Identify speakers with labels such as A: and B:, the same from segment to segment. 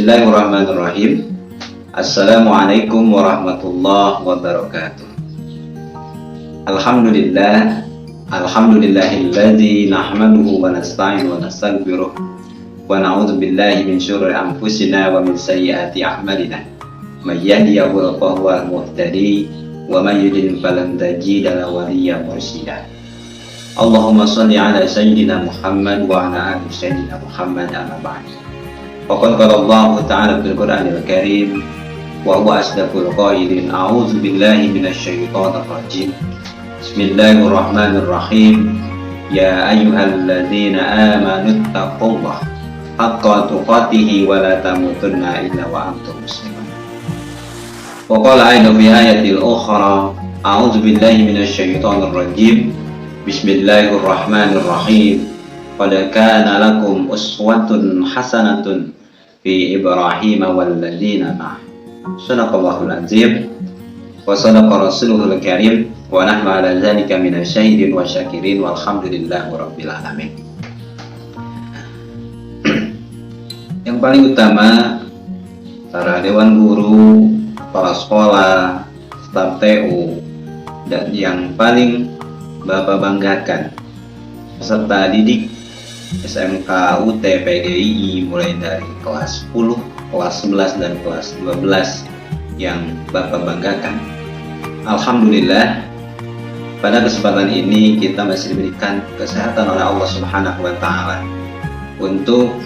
A: Bismillahirrahmanirrahim. Assalamualaikum warahmatullahi wabarakatuh. Alhamdulillahilladzi nahmaduhu wa nasta'inu wa nastaghfiruh wa na'udzu billahi min syururi anfusina wa min sayyiati a'malina. May yahdihillahu fahuwal muhtadi wa may yudlil falan tajida lahu waliyyan mursyida. Allahumma shalli ala sayyidina Muhammad wa ala ali sayyidina Muhammad amma ba'd. Faqad qala Allah ta'ala fil Qur'anil Karim wa huwa asdaqul qailin. A'udzu billahi minasy syaithanir rajim. Bismillahirrahmanirrahim. Ya ayyuhalladzina amanu taqullaha haqqa tuqatih wa la tamutunna illa wa antum muslimun. Wa qala aidan fi ayatil ukhra. A'udzu billahi minasy syaithanir rajim. Bismillahirrahmanirrahim. Qad kana lakum uswatun hasanatun fi Ibrahim walladzina ma'ah. Shadaqallahul azim wa shadaqa rasuluhul karim wa nahnu ala dzalika minasyahidin wa syakirin walhamdulillahi rabbil alamin. Yang paling utama, para dewan guru, para sekolah, staf TU, dan yang paling Bapak banggakan, peserta didik SMK UT PGRI mulai dari kelas 10, kelas 11 dan kelas 12 yang Bapak banggakan. Alhamdulillah, pada kesempatan ini kita masih diberikan kesehatan oleh Allah Subhanahu wa taala untuk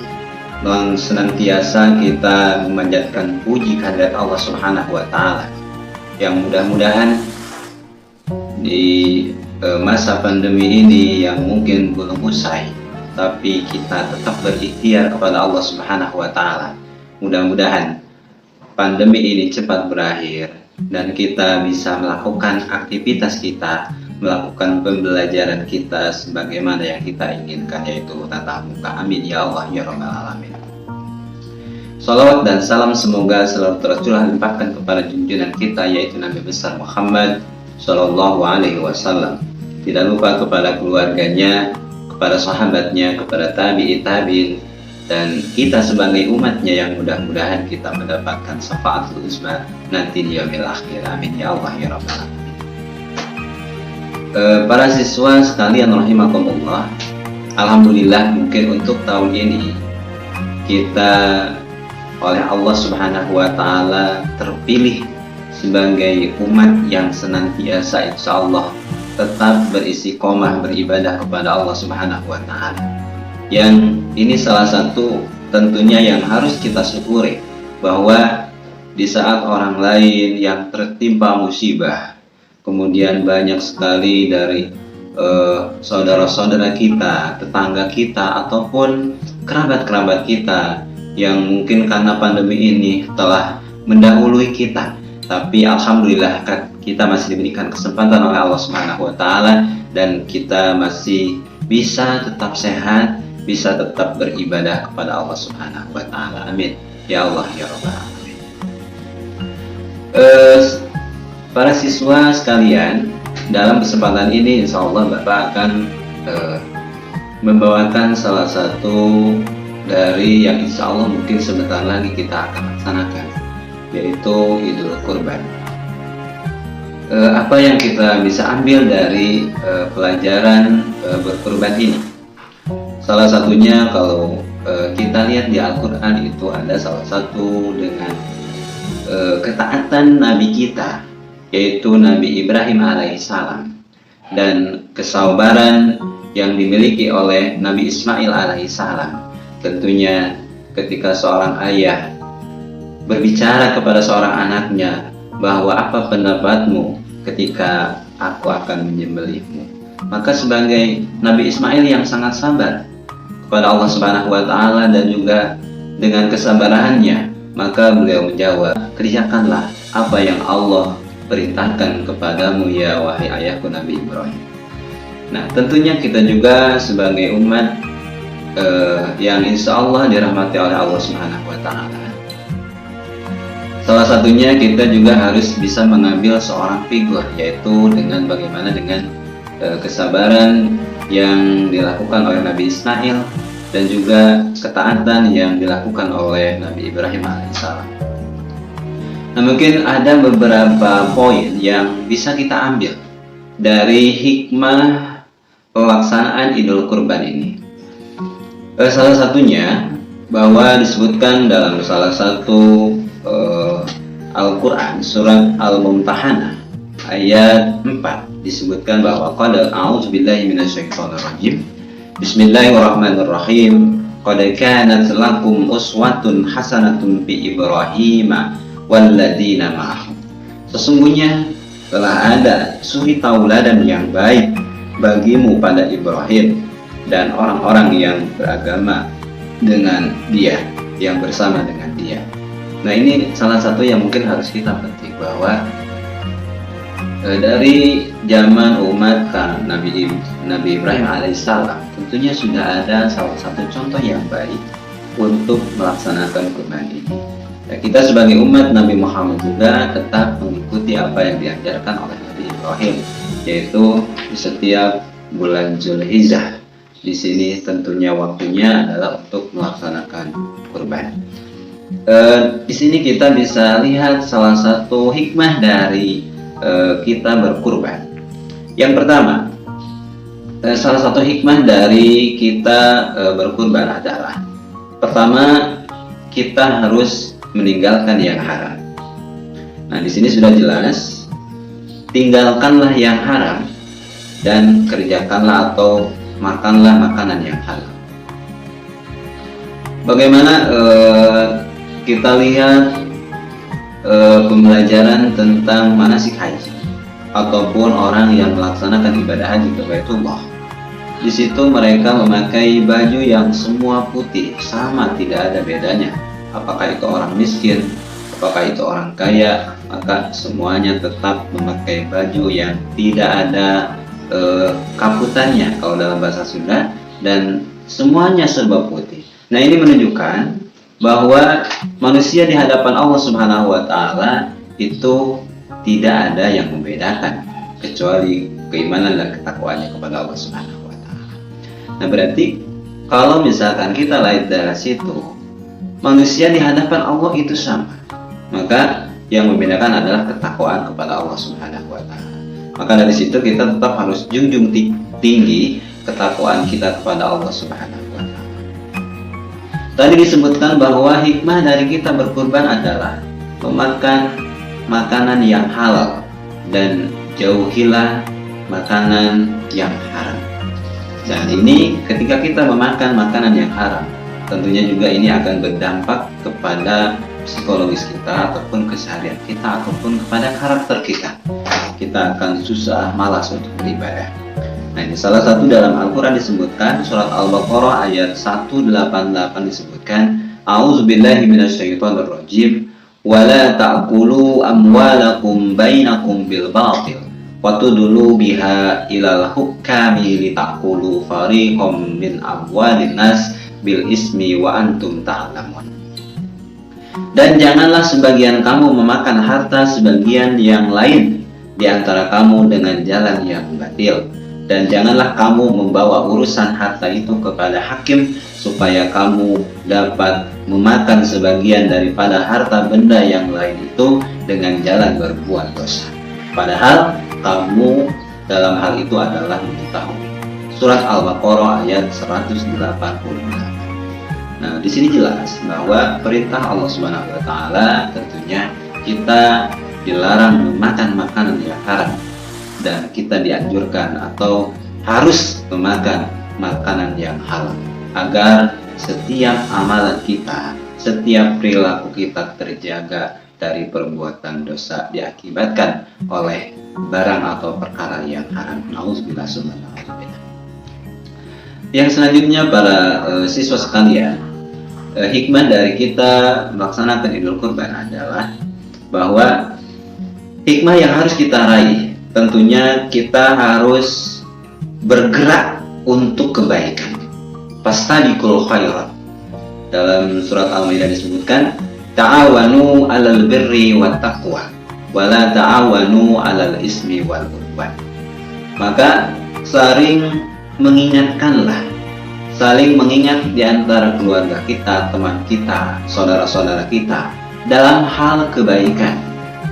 A: senantiasa kita memanjatkan puji kehadirat Allah Subhanahu wa taala, yang mudah-mudahan di masa pandemi ini yang mungkin belum usai, tapi kita tetap berikhtiar kepada Allah Subhanahu wa taala. Mudah-mudahan pandemi ini cepat berakhir dan kita bisa melakukan aktivitas kita, melakukan pembelajaran kita sebagaimana yang kita inginkan, yaitu tatap muka. Amin ya Allah ya rabbal alamin. Salawat dan salam semoga selalu tercurah limpahkan kepada junjungan kita, yaitu Nabi besar Muhammad Sallallahu Alaihi Wasallam. Tidak lupa kepada keluarganya, kepada sahabatnya, kepada tabi'in, dan kita sebagai umatnya yang mudah-mudahan kita mendapatkan syafaatul uzma nanti di yaumil akhir. Amin ya Allah ya rabbal alamin. Para siswa sekalian rahimakumullah, alhamdulillah mungkin untuk tahun ini kita oleh Allah Subhanahu wa taala terpilih sebagai umat yang senantiasa insyaallah tetap beristiqomah beribadah kepada Allah Subhanahu wa taala. Yang ini salah satu tentunya yang harus kita syukuri, bahwa di saat orang lain yang tertimpa musibah, kemudian banyak sekali dari saudara-saudara kita, tetangga kita, ataupun kerabat-kerabat kita yang mungkin karena pandemi ini telah mendahului kita, tapi alhamdulillah kita masih diberikan kesempatan oleh Allah Subhanahu wa taala dan kita masih bisa tetap sehat, bisa tetap beribadah kepada Allah Subhanahu wa taala. Amin ya Allah ya rabbal alamin. Para siswa sekalian, dalam kesempatan ini insyaallah Bapak akan membawakan salah satu dari yang insyaallah mungkin sebentar lagi kita akan laksanakan, yaitu Idul Kurban. Apa yang kita bisa ambil dari pelajaran berkurban ini? Salah satunya kalau kita lihat di Al-Quran itu ada salah satu dengan ketaatan Nabi kita, yaitu Nabi Ibrahim alaihissalam, dan kesabaran yang dimiliki oleh Nabi Ismail alaihissalam. Tentunya ketika seorang ayah berbicara kepada seorang anaknya bahwa apa pendapatmu ketika aku akan menyembelihmu, maka sebagai Nabi Ismail yang sangat sabar kepada Allah Subhanahu wa taala dan juga dengan kesabarannya, maka beliau menjawab, kerjakanlah apa yang Allah perintahkan kepadamu ya wahai ayahku Nabi Ibrahim. Nah, tentunya kita juga sebagai umat yang insya Allah dirahmati oleh Allah Subhanahu wa taala, salah satunya kita juga harus bisa mengambil seorang figur, yaitu dengan bagaimana dengan kesabaran yang dilakukan oleh Nabi Ismail dan juga ketaatan yang dilakukan oleh Nabi Ibrahim alaihissalam. Nah, mungkin ada beberapa poin yang bisa kita ambil dari hikmah pelaksanaan Idul Kurban ini. Salah satunya bahwa disebutkan dalam salah satu Al-Quran surat Al-Mumtahanah ayat 4 disebutkan bahwa qad a'udzubillahi minasyaitonirrajim bismillahirrahmanirrahim qad kanat lakum uswatun hasanatun fi Ibrahim walladzina ma'ahu. Sesungguhnya telah ada suri tauladan yang baik bagimu pada Ibrahim dan orang-orang yang beragama dengan dia, yang bersama dengan dia. Nah, ini salah satu yang mungkin harus kita petik, bahwa dari zaman umat Nabi Ibrahim alaihissalam tentunya sudah ada salah satu contoh yang baik untuk melaksanakan kurban ini. Ya, kita sebagai umat Nabi Muhammad juga tetap mengikuti apa yang diajarkan oleh Nabi Ibrahim, yaitu di setiap bulan Zulhijjah. Di sini tentunya waktunya adalah untuk melaksanakan kurban. Di sini kita bisa lihat salah satu hikmah dari kita berkurban. Yang pertama, salah satu hikmah dari kita berkurban adalah, pertama, kita harus meninggalkan yang haram. Nah, di sini sudah jelas, tinggalkanlah yang haram dan kerjakanlah atau makanlah makanan yang halal. Bagaimana kita lihat pembelajaran tentang manasik haji ataupun orang yang melaksanakan ibadah haji ke Baitullah. Di situ mereka memakai baju yang semua putih, sama, tidak ada bedanya. Apakah itu orang miskin, apakah itu orang kaya, maka semuanya tetap memakai baju yang tidak ada kaputannya kalau dalam bahasa Sunda, dan semuanya serba putih. Nah, ini menunjukkan bahwa manusia di hadapan Allah Subhanahu wa Ta'ala itu tidak ada yang membedakan kecuali keimanan dan ketakwaannya kepada Allah Subhanahu wa Ta'ala. Nah, berarti kalau misalkan kita lihat dari situ, manusia di hadapan Allah itu sama, maka yang membedakan adalah ketakwaan kepada Allah Subhanahu wa Ta'ala. Maka dari situ kita tetap harus junjung tinggi ketakwaan kita kepada Allah Subhanahu wa Ta'ala. Tadi disebutkan bahwa hikmah dari kita berkurban adalah memakan makanan yang halal dan jauhilah makanan yang haram. Dan ini ketika kita memakan makanan yang haram, tentunya juga ini akan berdampak kepada psikologis kita ataupun keseharian kita ataupun kepada karakter kita. Kita akan susah, malas untuk beribadah. Nah, ini salah satu dalam Al-Quran disebutkan, surat Al-Baqarah ayat 188 disebutkan, A'udzubillahi minasyaitonirrajim, wala ta'kulu amwalakum bainakum bil batil wa tudlu biha ilal hukami litakulu fariqam min amwalin nas bil ismi wa antum ta'lamun. Dan janganlah sebagian kamu memakan harta sebagian yang lain di antara kamu dengan jalan yang batil, dan janganlah kamu membawa urusan harta itu kepada hakim supaya kamu dapat memakan sebagian daripada harta benda yang lain itu dengan jalan berbuat dosa, padahal kamu dalam hal itu adalah mengetahui. Surat Al-Baqarah ayat 188. Nah, di sini jelas bahwa perintah Allah Subhanahu wa Ta'ala tentunya kita dilarang memakan makanan yang haram, dan kita dianjurkan atau harus memakan makanan yang halal agar setiap amalan kita, setiap perilaku kita terjaga dari perbuatan dosa diakibatkan oleh barang atau perkara yang haram. Nauzubillah subhanahu wa ta'ala. Yang selanjutnya para siswa sekalian, hikmah dari kita melaksanakan Idul Kurban adalah bahwa hikmah yang harus kita raih, tentunya kita harus bergerak untuk kebaikan. Fastabiqul khairat. Dalam surat Al-Maidah disebutkan, ta'awanu 'alal birri wat taqwa wa la ta'awanu 'alal ismi wal 'udwan. Maka saling mengingatkanlah, saling mengingat di antara keluarga kita, teman kita, saudara-saudara kita dalam hal kebaikan.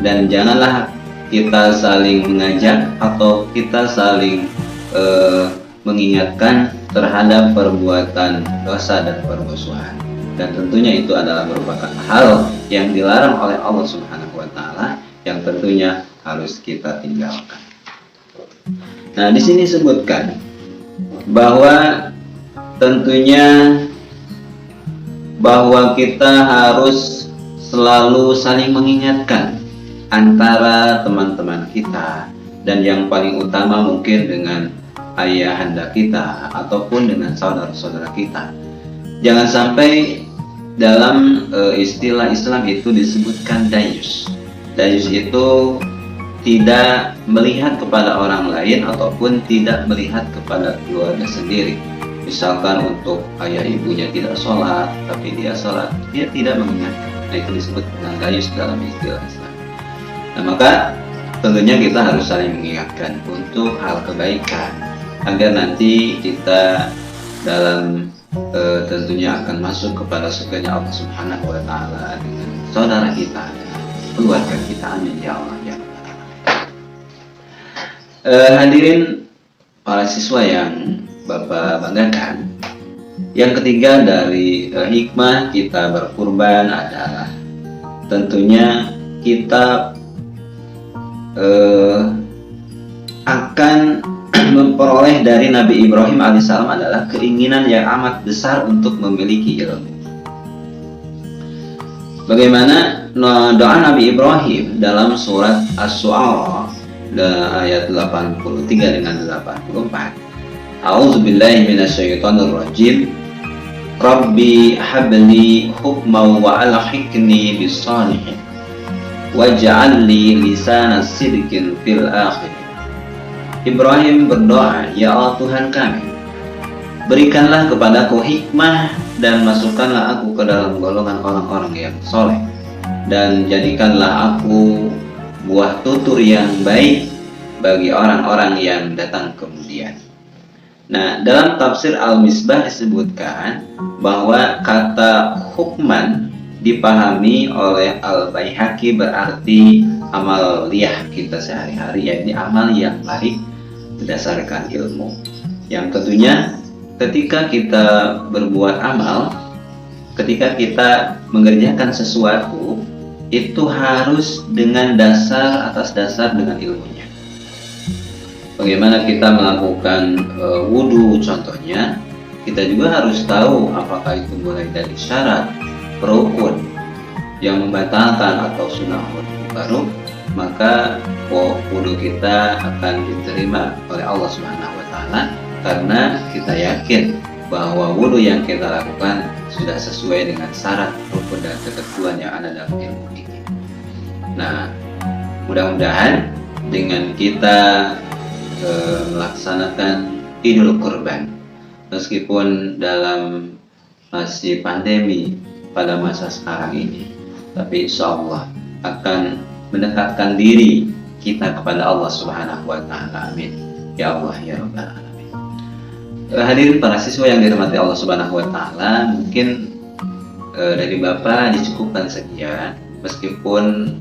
A: Dan janganlah kita saling mengajak atau kita saling mengingatkan terhadap perbuatan dosa dan permusuhan. Dan tentunya itu adalah merupakan hal yang dilarang oleh Allah Subhanahu wa taala yang tentunya harus kita tinggalkan. Nah, di sini disebutkan bahwa tentunya bahwa kita harus selalu saling mengingatkan antara teman-teman kita, dan yang paling utama mungkin dengan ayahanda kita ataupun dengan saudara-saudara kita. Jangan sampai dalam istilah Islam itu disebutkan dayus. Dayus itu tidak melihat kepada orang lain ataupun tidak melihat kepada keluarga sendiri. Misalkan untuk ayah ibunya tidak sholat, tapi dia sholat, dia tidak mengingatkan. Nah, itu disebut dengan dayus dalam istilah Islam. Nah, maka tentunya kita harus saling mengingatkan untuk hal kebaikan, agar nanti kita dalam tentunya akan masuk kepada surganya Allah Subhanahu wa taala dengan saudara kita, dengan keluarga kita. Amin ya Allah ya. Hadirin para siswa yang Bapak banggakan, yang ketiga dari hikmah kita berkurban adalah tentunya kita akan memperoleh dari Nabi Ibrahim alaihissalam adalah keinginan yang amat besar untuk memiliki ilmu. Bagaimana doa Nabi Ibrahim dalam surat Asy-Syu'ara ayat 83 dengan 84. A'udzubillahi minasyaitonirrajim. Rabbi habli hukman wa alhiqni bis-shalihin waj'al li lisana sidqin fil akhir. Ibrahim berdoa, ya Allah Tuhan kami, berikanlah kepadaku hikmah dan masukkanlah aku ke dalam golongan orang-orang yang soleh, dan jadikanlah aku buah tutur yang baik bagi orang-orang yang datang kemudian. Nah, dalam tafsir Al-Misbah disebutkan bahwa kata hukman dipahami oleh Al-Baihaqi berarti amal liyah kita sehari-hari, yakni amal yang baik berdasarkan ilmu. Yang tentunya ketika kita berbuat amal, ketika kita mengerjakan sesuatu, itu harus dengan atas dasar dengan ilmunya. Bagaimana kita melakukan wudhu contohnya, kita juga harus tahu apakah itu mulai dari syarat, rukun yang membatalkan atau sunnah baru, maka wudhu kita akan diterima oleh Allah Subhanahu wa taala, karena kita yakin bahwa wudhu yang kita lakukan sudah sesuai dengan syarat, rukun dan ketentuan yang ada dalam ilmu ini. Nah, mudah-mudahan dengan kita melaksanakan Idul Kurban, meskipun dalam masih pandemi pada masa sekarang ini, tapi insya Allah akan mendekatkan diri kita kepada Allah Subhanahu wa taala. Amin ya Allah ya rabbal alamin. Hadirin para siswa yang dirahmati Allah Subhanahu wa taala, mungkin dari Bapak dicukupkan sekian, meskipun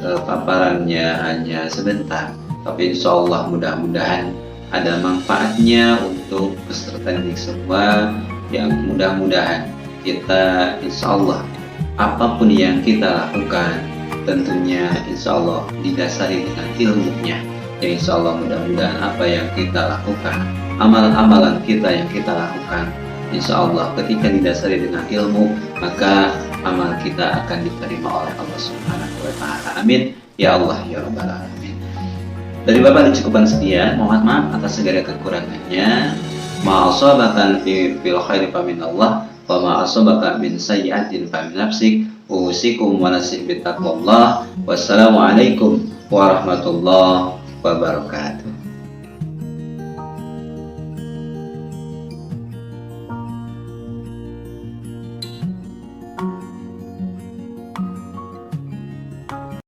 A: paparannya hanya sebentar, tapi insya Allah mudah-mudahan ada manfaatnya untuk peserta didik semua, yang mudah-mudahan kita insya Allah apapun yang kita lakukan tentunya insya Allah didasari dengan ilmunya. Ya insya Allah mudah-mudahan apa yang kita lakukan, amalan-amalan kita yang kita lakukan, insya Allah ketika didasari dengan ilmu, maka amal kita akan diterima oleh Allah Subhanahu wa taala. Amin ya Allah ya rabbal alamin. Dari Bapak dicukupkan sekian, mohon maaf atas segala kekurangannya. Ma'asabatan fil khairi faminallah wa ma'asabaka min sayyi'atin famin nafsik. Usikum wa nasib bitaqwallah. Wassalamualaikum warahmatullahi wabarakatuh.